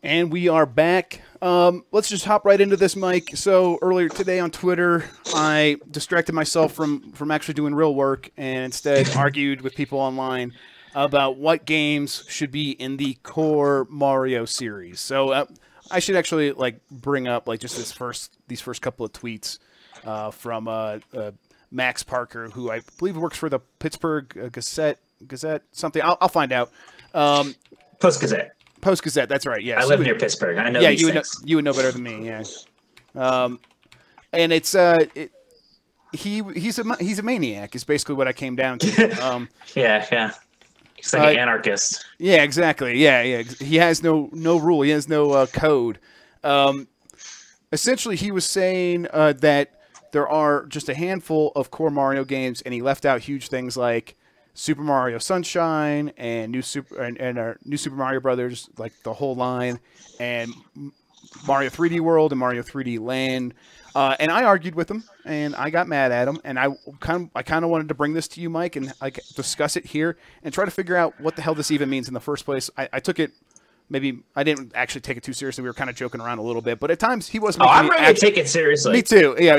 And we are back. Let's just hop right into this, Mike. So earlier today on Twitter, I distracted myself from actually doing real work and instead argued with people online about what games should be in the core Mario series. So I should actually bring up just these first couple of tweets from Max Parker, who I believe works for the Pittsburgh Gazette something. I'll find out. Post-Gazette. Post-Gazette, that's right. Yeah, I live near Pittsburgh. I know. Yeah, these you would know better than me. Yeah, and it's he's a maniac. Is basically what I came down to. Yeah. He's like an anarchist. Yeah, exactly. Yeah. He has no rule. He has no code. Essentially, he was saying that there are just a handful of core Mario games, and he left out huge things like Super Mario Sunshine and New Super Mario Brothers, like the whole line, and Mario 3D World and Mario 3D Land. And I argued with him, and I got mad at him, and I kind of wanted to bring this to you, Mike, and discuss it here and try to figure out what the hell this even means in the first place. I took it. Maybe I didn't actually take it too seriously. We were kind of joking around a little bit, but at times he was. I'm ready to take it seriously. Me too. Yeah,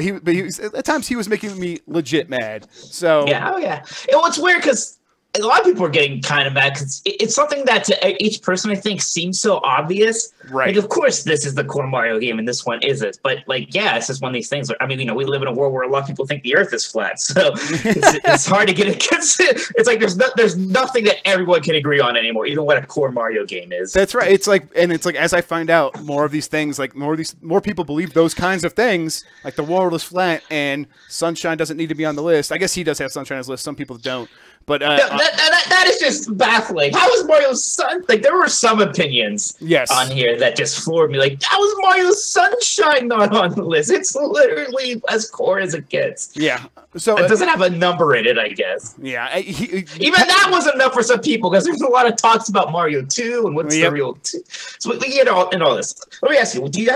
at times he was making me legit mad. So yeah, it's weird because a lot of people are getting kind of mad because it's something that to each person I think seems so obvious. Right. Like, of course, this is the core Mario game, and this one isn't. But it's just one of these things. I mean, we live in a world where a lot of people think the Earth is flat, so it's hard to get it. It's like there's nothing that everyone can agree on anymore, even what a core Mario game is. That's right. It's like as I find out more of these things, more people believe those kinds of things, like the world is flat and Sunshine doesn't need to be on the list. I guess he does have Sunshine on his list. Some people don't. But that is just baffling. How is Mario's Sun? There were some opinions on here that just floored me. How is Mario's Sunshine not on the list? It's literally as core as it gets. Yeah. So it doesn't have a number in it, I guess. Yeah. Even that wasn't enough for some people because there's a lot of talks about Mario 2 and what's the real 2. So we get all this. Let me ask you: do you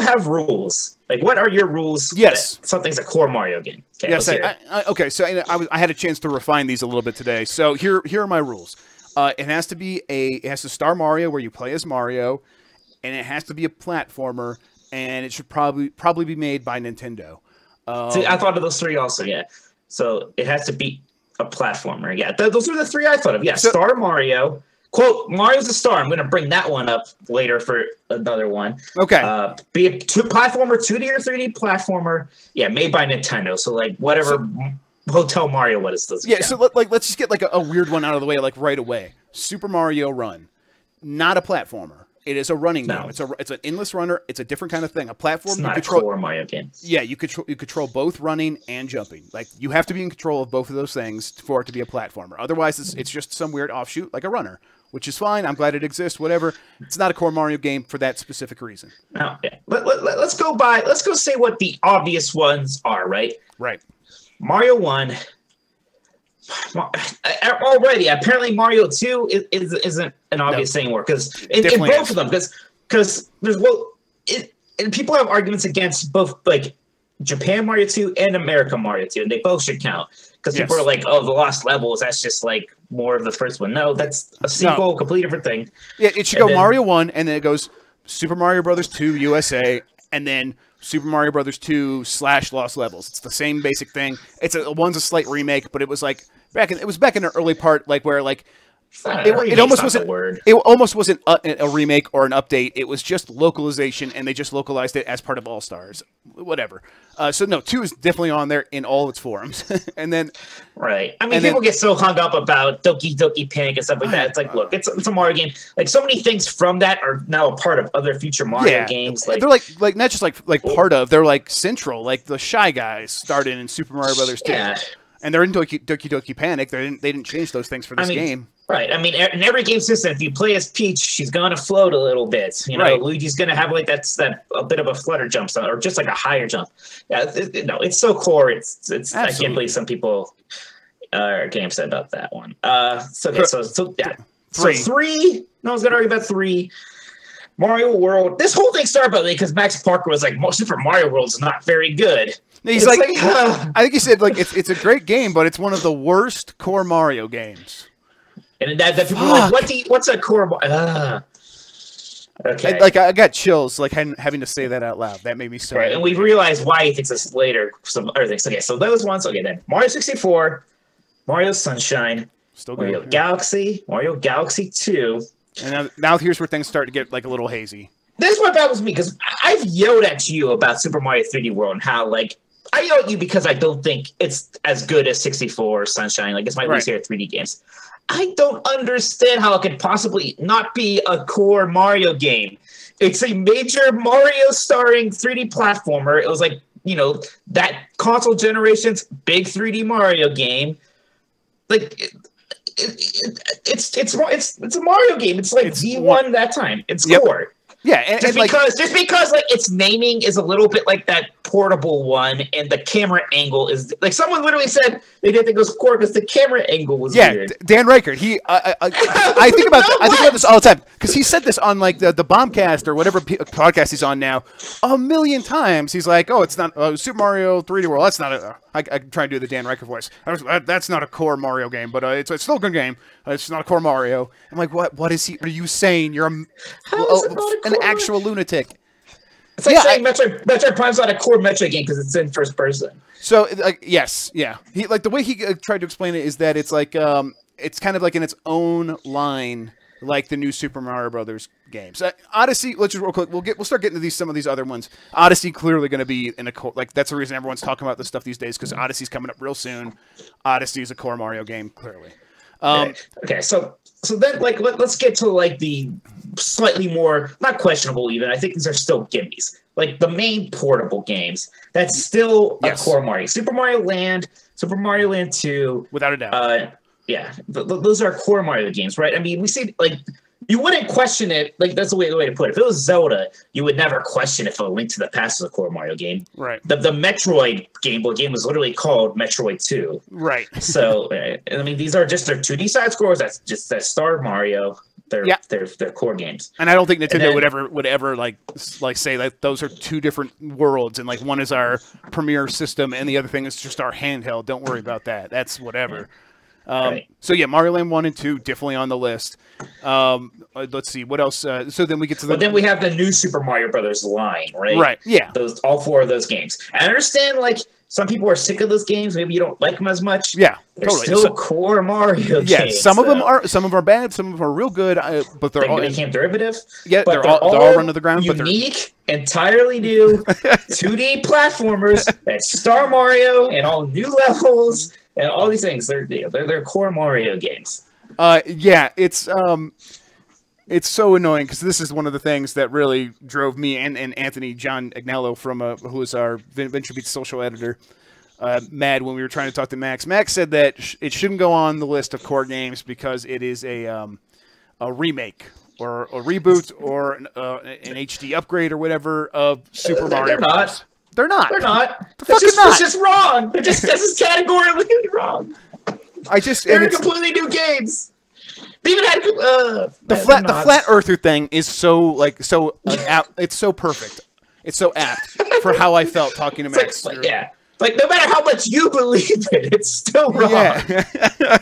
have rules? What are your rules? Yes. Something's a core Mario game. Okay, yes. Okay. So I had a chance to refine these a little bit today. So here are my rules. It has to star Mario where you play as Mario, and it has to be a platformer, and it should probably be made by Nintendo. See, I thought of those three also. Yeah. So it has to be a platformer. Yeah. Those are the three I thought of. Yeah. So, star Mario. Quote, Mario's a star. I'm going to bring that one up later for another one. Okay. Be a platformer, 2D or 3D platformer. Yeah, made by Nintendo. So, whatever Hotel Mario, what is this? Yeah, so, let's just get, a weird one out of the way, right away. Super Mario Run. Not a platformer. It is a running game. It's an endless runner. It's a different kind of thing. A platform. It's not a core Mario game. Yeah, you control both running and jumping. You have to be in control of both of those things for it to be a platformer. Otherwise, it's just some weird offshoot like a runner. Which is fine. I'm glad it exists. Whatever. It's not a core Mario game for that specific reason. Oh, yeah. Let's go say what the obvious ones are. Right. Right. Mario 1. Already, apparently Mario 2 isn't an obvious thing anymore because in both of them because there's and people have arguments against both Japan Mario 2 and America Mario 2, and they both should count. Because people are like, oh, the Lost Levels, that's just more of the first one. No, that's a sequel, completely different thing. Yeah, it should go Mario 1, and then it goes Super Mario Brothers 2 USA, and then Super Mario Brothers 2 / Lost Levels. It's the same basic thing. One's a slight remake, but it was back in the early part, where it almost wasn't a remake or an update. It was just localization, and they just localized it as part of All Stars. Whatever. So no, 2 is definitely on there in all its forms. And then right. I mean, people get so hung up about Doki Doki Panic and stuff like that. It's look, it's a Mario game. So many things from that are now a part of other future Mario games. They're not just part of. They're central. The Shy Guys started in Super Mario Brothers 2. Yeah. And they're in Doki Doki Panic. They didn't change those things for this game. Right. I mean, in every game system, if you play as Peach, she's going to float a little bit. Luigi's going to have that a bit of a flutter jump, or just a higher jump. Yeah, it's so core. It's I can't believe some people are getting upset about that one. So 3. No one's going to argue about 3. Mario World. This whole thing started because Max Parker was like, Super Mario World is not very good. He's I think he said it's a great game, but it's one of the worst core Mario games. And that people are like, what's a core? Okay. I got chills like having to say that out loud. That made me so. Right, and we realized why he thinks this later. Some other things. Okay, so those ones. Okay, then Mario 64, Mario Sunshine, Still Mario good. Galaxy, Mario Galaxy 2. And now here's where things start to get like a little hazy. This is what baffles me because I've yelled at you about Super Mario 3D World and how like I yell at you because I don't think it's as good as 64 or Sunshine. Like it's my least favorite 3D games. I don't understand how it could possibly not be a core Mario game. It's a major Mario starring 3D platformer. It was like, you know, that console generation's big 3D Mario game. Like it's a Mario game. It's like V1 that time. It's core. Yeah, and just because like its naming is a little bit like that portable one, and the camera angle is like someone literally said they didn't think it was core because the camera angle was weird. Dan Reichert. I think about this all the time because he said this on like the Bombcast or whatever podcast he's on now a million times. He's like, oh, it's not Super Mario 3D World. That's not a. I try and do the Dan Reichert voice. That's not a core Mario game, but it's still a good game. It's not a core Mario. I'm like, what is he? Are you saying you're an actual lunatic? It's like saying Metroid Prime's not a core Metroid game because it's in first person. So, yes, yeah. He like the way he tried to explain it is that it's like it's kind of like in its own line, like the new Super Mario Brothers games. Odyssey. Let's just real quick. We'll start getting to some of these other ones. Odyssey clearly going to be in a core. Like that's the reason everyone's talking about this stuff these days because Odyssey's coming up real soon. Odyssey is a core Mario game, clearly. Okay, so then like let's get to like the slightly more not questionable even. I think these are still gimmies. Like the main portable games. That's still a core Mario. Super Mario Land, Super Mario Land 2. Without a doubt. Yeah, those are core Mario games, right? I mean, we see like you wouldn't question it. Like that's the way to put it. If it was Zelda, you would never question if a Link to the Past is a core Mario game. Right. The Metroid game was literally called Metroid 2. Right. So I mean, these are just their 2D side scrolls. That Star Mario. They're core games. And I don't think Nintendo would ever like say that those are two different worlds and like one is our premier system and the other thing is just our handheld. Don't worry about that. That's whatever. So yeah, Mario Land 1 and 2 definitely on the list. Let's see what else. So then we get to then we have the new Super Mario Brothers line, right? Right. Yeah. All four of those games. I understand like some people are sick of those games. Maybe you don't like them as much. Yeah, they're still core Mario games. Yeah, some of them are bad, some of them are real good, but they're all became derivative. Yeah, they're all run to the ground, unique, entirely new 2D platformers. That's Star Mario and all new levels and all these things. They're core Mario games. Yeah, it's so annoying because this is one of the things that really drove me and Anthony John Agnello from who is our VentureBeat social editor mad when we were trying to talk to Max. Max said that it shouldn't go on the list of core games because it is a remake or a reboot or an HD upgrade or whatever of Super Mario Bros. They're not. They're not. It's just wrong. This is categorically wrong. They're completely new games. They even had the flat earther thing is it's so perfect. It's so apt for how I felt talking to Max. Like no matter how much you believe it, it's still wrong. Yeah.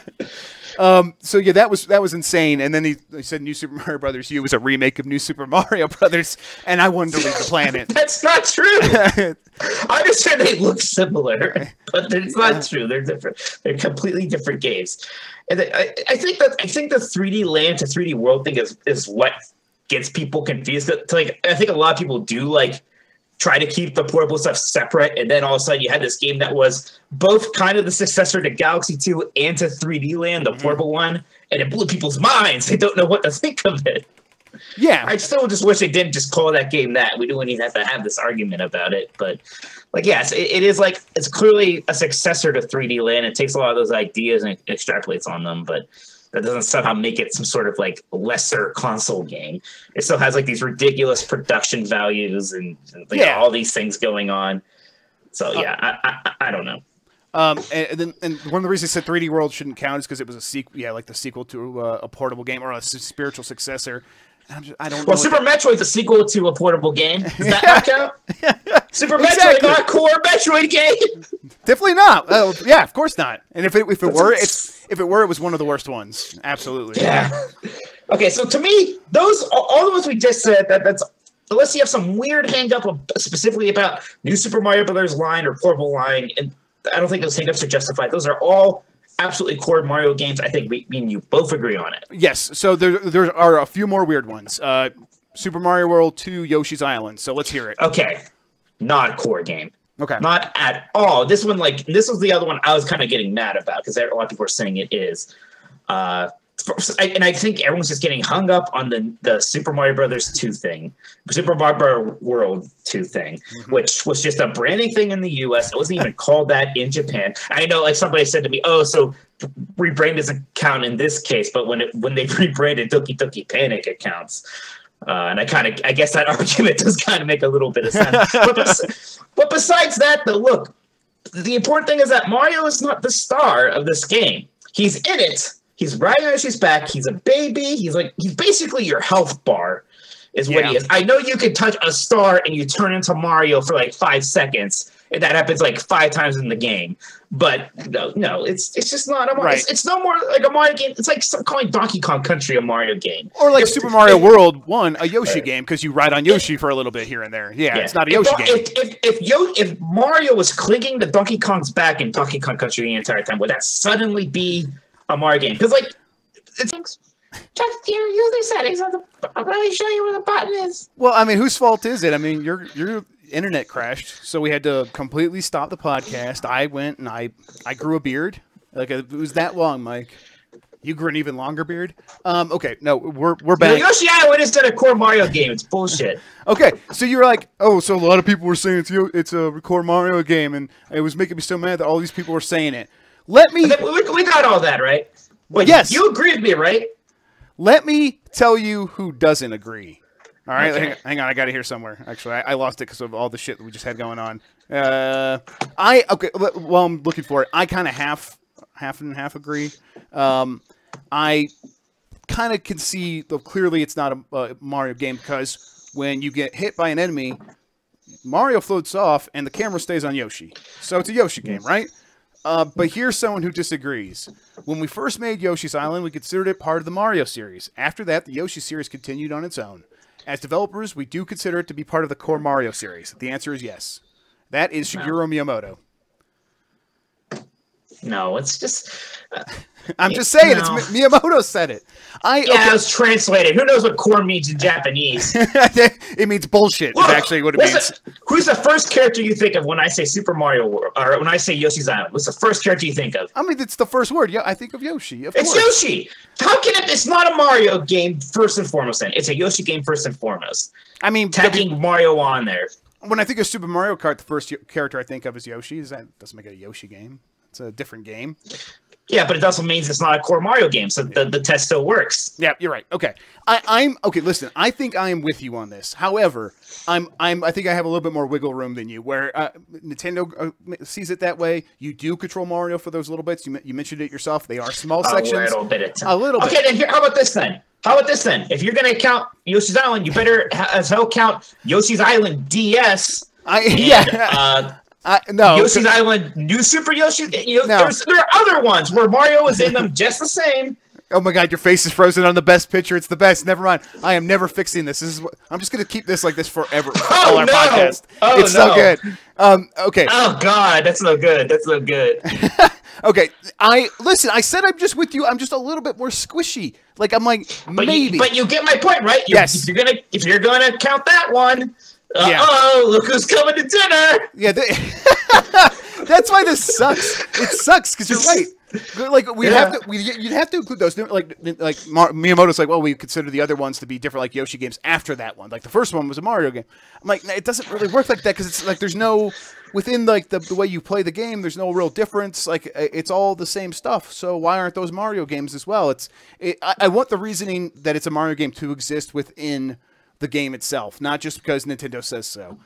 So yeah, that was insane. And then he said New Super Mario Brothers U was a remake of New Super Mario Brothers, and I wanted to leave the planet. That's not true. I understand they look similar, but it's not true. They're different. They're completely different games. And I think the 3D Land to 3D World thing is what gets people confused. Like I think a lot of people do like try to keep the portable stuff separate, and then all of a sudden you had this game that was both kind of the successor to Galaxy 2 and to 3D Land, the portable one, and it blew people's minds. They don't know what to think of it. Yeah. I still just wish they didn't just call that game that. We don't even have to have this argument about it. But, like, yes, it is like, it's clearly a successor to 3D Land. It takes a lot of those ideas and extrapolates on them, but that doesn't somehow make it some sort of like lesser console game. It still has like these ridiculous production values and all these things going on. So I don't know. And one of the reasons I said 3D World shouldn't count is because it was a sequel. Yeah, like the sequel to a portable game or a spiritual successor. I don't know. Well, Super Metroid's a sequel to a portable game. Does that not count? Super Metroid, not a core Metroid game. Definitely not. Yeah, of course not. And if it were, it was one of the worst ones. Absolutely. Yeah. Okay, so to me, all the ones we just said, that's unless you have some weird hang-up specifically about New Super Mario Brothers line or Portable line, and I don't think those hang-ups are justified. Those are all absolutely core Mario games. I think me and you both agree on it. Yes, so there are a few more weird ones. Super Mario World 2, Yoshi's Island. So let's hear it. Okay, not a core game. Okay. Not at all. This one, this was the other one I was kind of getting mad about because a lot of people are saying it is. And I think everyone's just getting hung up on the Super Mario Brothers 2 thing, Super Mario World 2 thing, which was just a branding thing in the U.S. It wasn't even called that in Japan. I know, like somebody said to me, "Oh, so rebrand doesn't count in this case, but when they rebranded Doki Doki Panic, it counts." And I guess that argument does kind of make a little bit of sense. But besides that, though, look, the important thing is that Mario is not the star of this game. He's in it. He's riding on Yoshi's back. He's a baby. He's basically your health bar is what he is. I know you can touch a star and you turn into Mario for like 5 seconds. And that happens like 5 times in the game. But no, it's just not a Mario. Right. It's no more like a Mario game. It's like calling Donkey Kong Country a Mario game. Or like Super Mario World 1, a Yoshi game, because you ride on Yoshi for a little bit here and there. Yeah, it's not a Yoshi game. If Mario was clinging to Donkey Kong's back in Donkey Kong Country the entire time, would that suddenly be a Mario game? Because it's just your user settings. I'll really show you where the button is. Well, I mean, whose fault is it? I mean, your internet crashed, so we had to completely stop the podcast. I went and I grew a beard. Like it was that long, Mike. You grew an even longer beard. Okay, no, we're back. Yoshi Island isn't a core Mario game. It's bullshit. Okay, so you were like, oh, so a lot of people were saying it's a core Mario game, and it was making me so mad that all these people were saying it. We got all that, right? Wait, yes. You agree with me, right? Let me tell you who doesn't agree. All right, okay. Hang on. I got it here somewhere. Actually, I lost it because of all the shit that we just had going on. While I'm looking for it, I kind of half and half agree. I kind of can see, though clearly it's not a Mario game because when you get hit by an enemy, Mario floats off and the camera stays on Yoshi. So it's a Yoshi game, right? But here's someone who disagrees. When we first made Yoshi's Island, we considered it part of the Mario series. After that, the Yoshi series continued on its own. As developers, we do consider it to be part of the core Mario series. The answer is yes. That is Shigeru Miyamoto. No, it's just... I'm just saying, no. It's Miyamoto said it. It was translated. Who knows what core means in Japanese? It means bullshit, is actually what it means. Who's the first character you think of when I say Super Mario World, or when I say Yoshi's Island? What's the first character you think of? I mean, it's the first word. Yeah, I think of Yoshi. It's Yoshi. How can it's not a Mario game first and foremost then? It's a Yoshi game first and foremost. I mean... Tacking Mario on there. When I think of Super Mario Kart, the first character I think of is Yoshi. That doesn't make it a Yoshi game. It's a different game. Yeah, but it also means it's not a core Mario game, so the test still works. Yeah, you're right. Okay, I'm okay. Listen, I think I am with you on this. However, I think I have a little bit more wiggle room than you, where Nintendo sees it that way. You do control Mario for those little bits. You mentioned it yourself. They are small sections. A little bit. Okay, then how about this then? If you're gonna count Yoshi's Island, you better as hell count Yoshi's Island DS. No, Yoshi's Island, New Super Yoshi. There are other ones where Mario is in them just the same. Oh my God, your face is frozen on the best picture. It's the best. Never mind. I am never fixing this. I'm just gonna keep this like this forever. All our podcast. It's so good. Okay. Oh God, that's no good. Okay. Listen. I said I'm just with you. I'm just a little bit more squishy. Like I'm like maybe. But you get my point, right? Yes. If you're gonna count that one. Look who's coming to dinner! Yeah, that's why this sucks. It sucks because you're right. Like you'd have to include those. Like Miyamoto's like, well, we consider the other ones to be different, like Yoshi games after that one. Like the first one was a Mario game. I'm like, it doesn't really work like that because it's like there's no within like the way you play the game. There's no real difference. Like it's all the same stuff. So why aren't those Mario games as well? I want the reasoning that it's a Mario game to exist within the game itself, not just because Nintendo says so.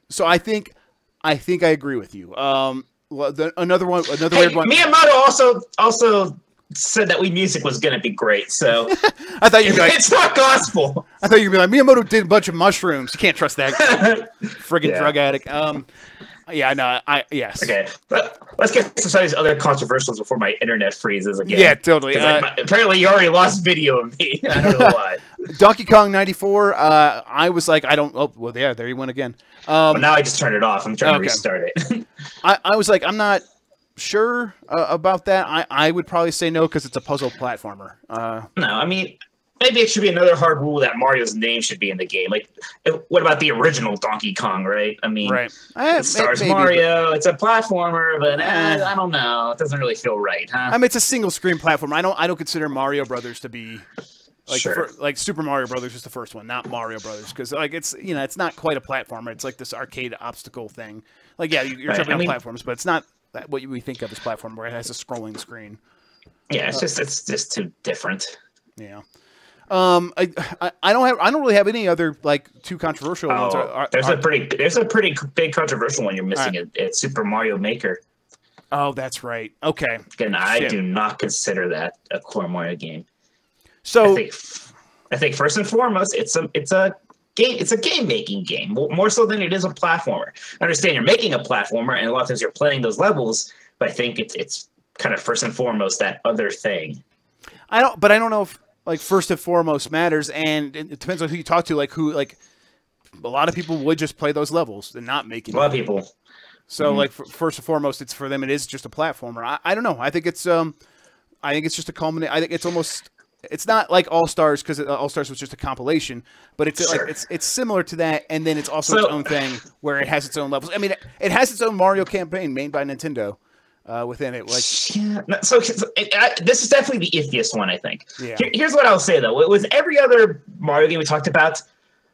So I think I agree with you. Another weird one. Miyamoto also said that Wii Music was going to be great. So I thought you'd be like, it's not gospel. I thought you'd be like, Miyamoto did a bunch of mushrooms. You can't trust that friggin' drug addict. Yeah, no, yes. Okay, let's get to some of these other controversials before my internet freezes again. Yeah, totally. Apparently, you already lost video of me. I don't know why. Donkey Kong 94. I was like, I don't. Oh, well, yeah, there you went again. Well, now I just turned it off. I'm trying to restart it. I was like, I'm not sure about that. I would probably say no because it's a puzzle platformer. No, I mean, maybe it should be another hard rule that Mario's name should be in the game. Like, what about the original Donkey Kong, right? I mean, it stars Mario. It's a platformer, but I don't know. It doesn't really feel right, huh? I mean, it's a single screen platform. I don't consider Mario Brothers to be like Super Mario Brothers is the first one, not Mario Brothers, because like it's it's not quite a platformer. It's like this arcade obstacle thing. Like you're jumping on platforms, but it's not what we think of as platform where it has a scrolling screen. Yeah, it's just too different. Yeah. I don't really have any other like too controversial ones. There's a pretty big controversial one you're missing. It's Super Mario Maker. Oh, that's right. Okay. Again, I do not consider that a core Mario game. So I think first and foremost, it's a game making game more so than it is a platformer. I understand you're making a platformer, and a lot of times you're playing those levels, but I think it's kind of first and foremost that other thing. I don't know if like first and foremost matters, and it depends on who you talk to. Like a lot of people would just play those levels and not make it. A lot of people. So like first and foremost, it's for them. It is just a platformer. I don't know. I think it's just a culminate. I think it's almost. It's not like All Stars because All Stars was just a compilation, but it's like it's similar to that, and then it's also its own thing where it has its own levels. I mean, it has its own Mario campaign made by Nintendo within it. Like, so this is definitely the iffiest one, I think. Yeah. Here's what I'll say though: with every other Mario game we talked about,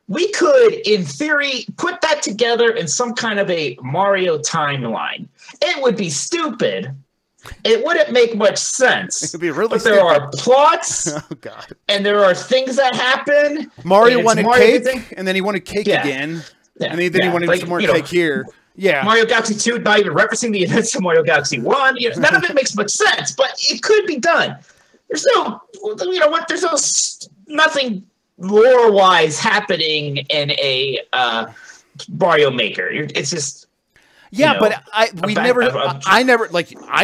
we could, in theory, put that together in some kind of a Mario timeline. It would be stupid. It wouldn't make much sense. It could be really but there are plots, and there are things that happen. Mario wanted cake, and then he wanted cake again, and then he wanted some more cake here. Yeah, Mario Galaxy 2, not even referencing the events of Mario Galaxy 1. None of it makes much sense, but it could be done. There's nothing lore-wise happening in a Mario Maker. It's just. Yeah, but I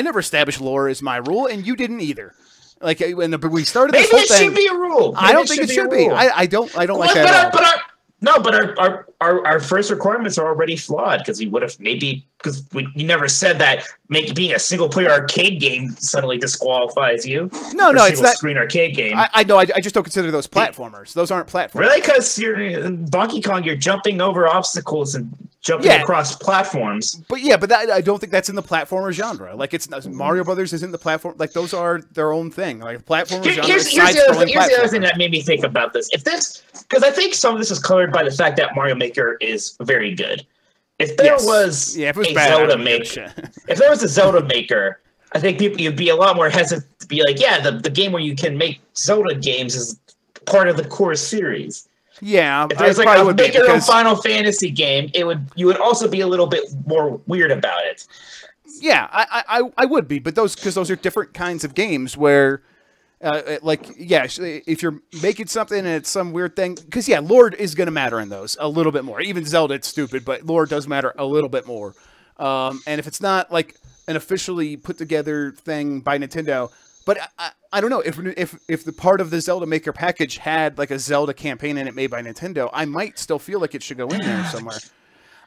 never established lore as my rule, and you didn't either. Like when we started this whole thing, maybe it should be a rule. I don't think it should be. I don't like that at all. But our first requirements are already flawed because you never said that being a single player arcade game suddenly disqualifies you. No, it's that screen arcade game. I know. I just don't consider those platformers. Those aren't platformers. Really? Because you're in Donkey Kong, you're jumping over obstacles and jumping across platforms. But I don't think that's in the platformer genre. Like Mario Brothers isn't the platform. Like those are their own thing. Like platformer genre. Here's the other thing that made me think about this. Because I think some of this is colored by the fact that Mario Maker is very good. If there was a Zelda Maker, if there was a Zelda Maker, I think you'd be a lot more hesitant to be like, the game where you can make Zelda games is part of the core series. Yeah, if there's like a make your own Final Fantasy game, you would also be a little bit more weird about it. Yeah, I would be, but those are different kinds of games where. If you're making something and it's some weird thing, because lore is going to matter in those a little bit more. Even Zelda, it's stupid, but lore does matter a little bit more. And if it's not like an officially put together thing by Nintendo, but I don't know if the part of the Zelda Maker package had like a Zelda campaign in it made by Nintendo, I might still feel like it should go in there somewhere.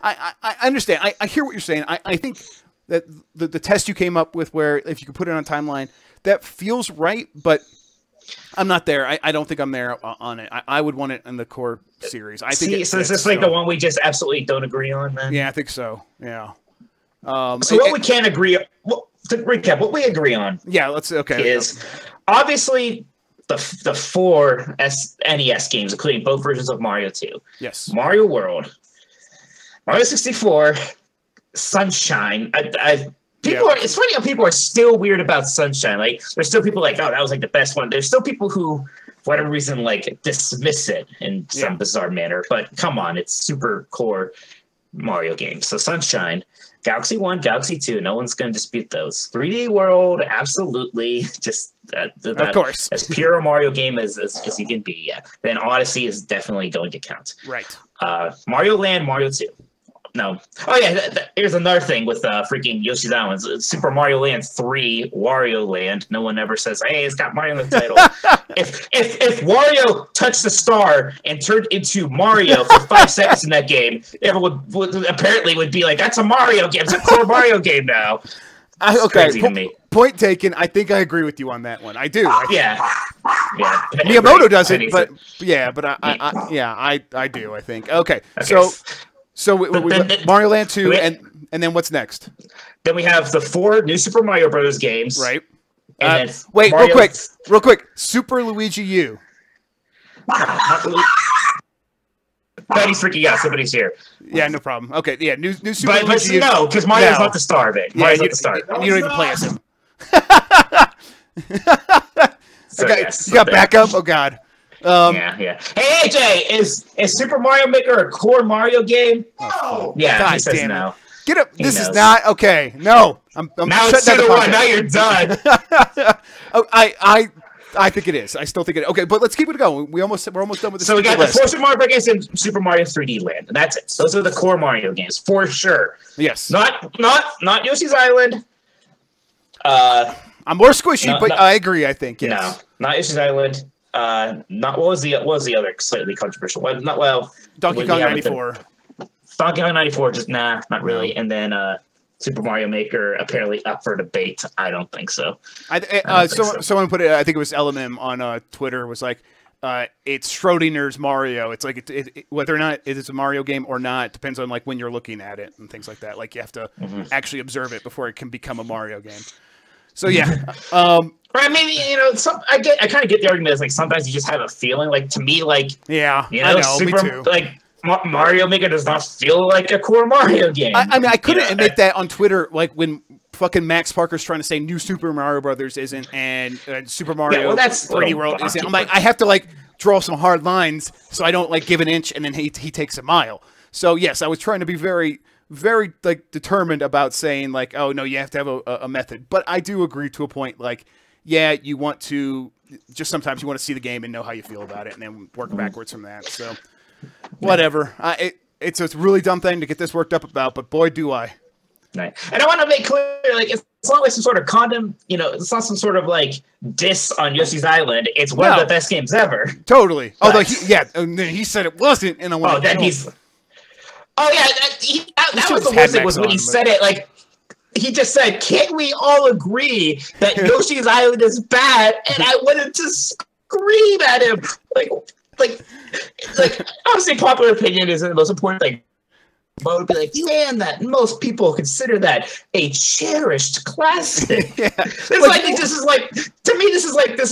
I understand. I hear what you're saying. I think that the test you came up with, where if you could put it on a timeline. That feels right, but I'm not there. I don't think I'm there on it. I would want it in the core series. I think. So is this like the one we just absolutely don't agree on, then? Yeah, I think so. Yeah. So what we can agree on, to recap, what we agree on. Yeah, is obviously the 4 NES games, including both versions of Mario 2. Yes. Mario World, Mario 64, Sunshine. It's funny how people are still weird about Sunshine. Like, there's still people like, oh, that was like the best one. There's still people who, for whatever reason, like dismiss it in some bizarre manner. But come on, it's super core Mario game. So Sunshine, Galaxy 1, Galaxy 2, no one's going to dispute those. 3D World, absolutely. Just of course, as pure a Mario game as you can be. Yeah. Then Odyssey is definitely going to count. Right. Mario Land, Mario 2. no. Oh yeah, here's another thing with freaking Yoshi's Island. Super Mario Land 3, Wario Land. No one ever says, "Hey, it's got Mario in the title." if Wario touched the star and turned into Mario for 5 seconds in that game, everyone would be like, "That's a Mario game. It's a core Mario game now." Okay, point taken. I think I agree with you on that one. I do. Yeah. Miyamoto doesn't, but I do. I think. Okay. So we Mario Land 2, and then what's next? Then we have the 4 new Super Mario Brothers games. Right. And then wait, real quick. Super Luigi U. Somebody's freaking out. Somebody's here. Yeah, no problem. Okay, yeah, new Super Luigi U. No, because Mario's not the star of it. Mario's not the star. You don't even play as him. So, okay, yes, you got backup? Oh, God. Yeah. Hey, AJ, is Super Mario Maker a core Mario game? Oh, yeah, God, he says no. Get up. This is not okay. No, I'm now it's 2-1. Now you're done. I think it is. I still think it. Okay, but let's keep it going. We're almost done with this. So we got the 4 Super Mario games and Super Mario 3D Land, and that's it. Those are the core Mario games for sure. Yes. Not Yoshi's Island. I'm more squishy, but I agree. I think yes. No, not Yoshi's Island. Not what was the other slightly controversial one? Donkey Kong 94. Donkey Kong 94, just not really. And then Super Mario Maker apparently up for debate. I don't think so. Someone put it. I think it was LMM on Twitter. Was like, it's Schrodinger's Mario. It's like whether or not it is a Mario game or not depends on like when you're looking at it and things like that. Like you have to actually observe it before it can become a Mario game. So yeah. I mean, I kind of get the argument. Is like sometimes you just have a feeling. Like to me, like I know, me too. Like Mario Maker does not feel like a core Mario game. I mean, I couldn't admit that on Twitter, like when fucking Max Parker's trying to say New Super Mario Brothers isn't and Super Mario 3D World isn't. I'm like, I have to like draw some hard lines so I don't like give an inch and then he takes a mile. So yes, I was trying to be very, very like determined about saying like, oh no, you have to have a method. But I do agree to a point. Like, yeah, you want to just sometimes you want to see the game and know how you feel about it, and then work backwards from that. So. Whatever. It's a really dumb thing to get this worked up about, but boy, do I. Right. And I want to make clear, like, it's not like some sort of condom, it's not some sort of, like, diss on Yoshi's Island. It's one of the best games ever. Totally. But, although, he said it wasn't, and I went, that was the worst thing was when he said it, like, he just said, can't we all agree that Yoshi's Island is bad? And I wanted to scream at him. Like, obviously, popular opinion isn't the most important thing. But would be like, man, that most people consider that a cherished classic. This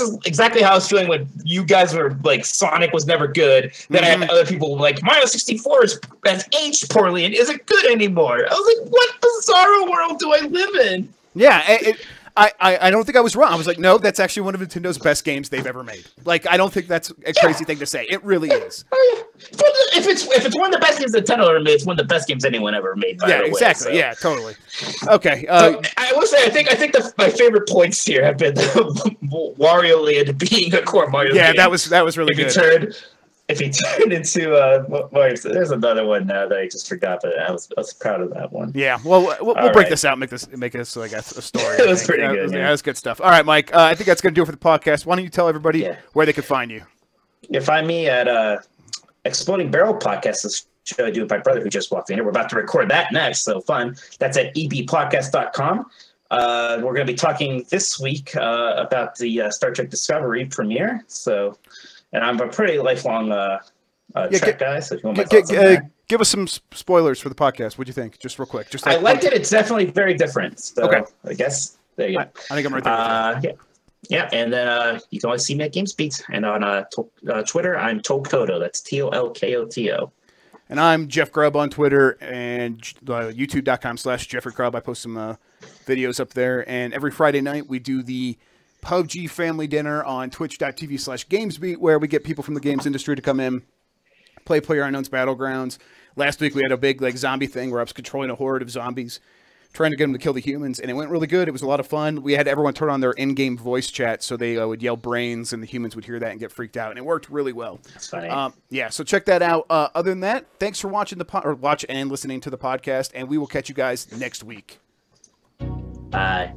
is exactly how I was feeling when you guys were like, Sonic was never good. Then I had other people like, Mario 64 has aged poorly and isn't good anymore. I was like, what bizarro world do I live in? Yeah, I don't think I was wrong. I was like, no, that's actually one of Nintendo's best games they've ever made. Like, I don't think that's a crazy thing to say. It really is. If it's one of the best games Nintendo ever made, it's one of the best games anyone ever made. Yeah, exactly. Yeah, totally. Okay. So I will say, I think my favorite points here have been the Wario Land being a core Mario game. Yeah, that was really good. If he turned into there's another one now that I just forgot, but I was proud of that one. Yeah, well, we'll break this out, make this like a story. It was pretty good. Yeah, that was good stuff. All right, Mike. I think that's gonna do it for the podcast. Why don't you tell everybody where they can find you? You can find me at Exploding Barrel Podcast. This show I do with my brother who just walked in here. We're about to record that next, so fun. That's at ebpodcast.com. We're going to be talking this week about the Star Trek Discovery premiere. So. And I'm a pretty lifelong Trek guy, so if you want my thoughts on that. Give us some spoilers for the podcast. What'd you think? Just real quick. I liked it. It's definitely very different. So okay. I guess there you go. I think I'm right there. Yeah. And then you can always see me at GamesBeat. And on Twitter, I'm Tolkoto. That's TOLKOTO. And I'm Jeff Grubb on Twitter and youtube.com/Jeffrey Grubb. I post some videos up there. And every Friday night, we do the PUBG family dinner on twitch.tv/GamesBeat, where we get people from the games industry to come in, play PlayerUnknown's Battlegrounds. Last week we had a big zombie thing where I was controlling a horde of zombies. trying to get them to kill the humans, and it went really good. It was a lot of fun. We had everyone turn on their in-game voice chat, so they would yell brains, and the humans would hear that and get freaked out, and it worked really well. That's funny. Yeah, so check that out. Other than that, thanks for watching watch and listening to the podcast, and we will catch you guys next week. Bye.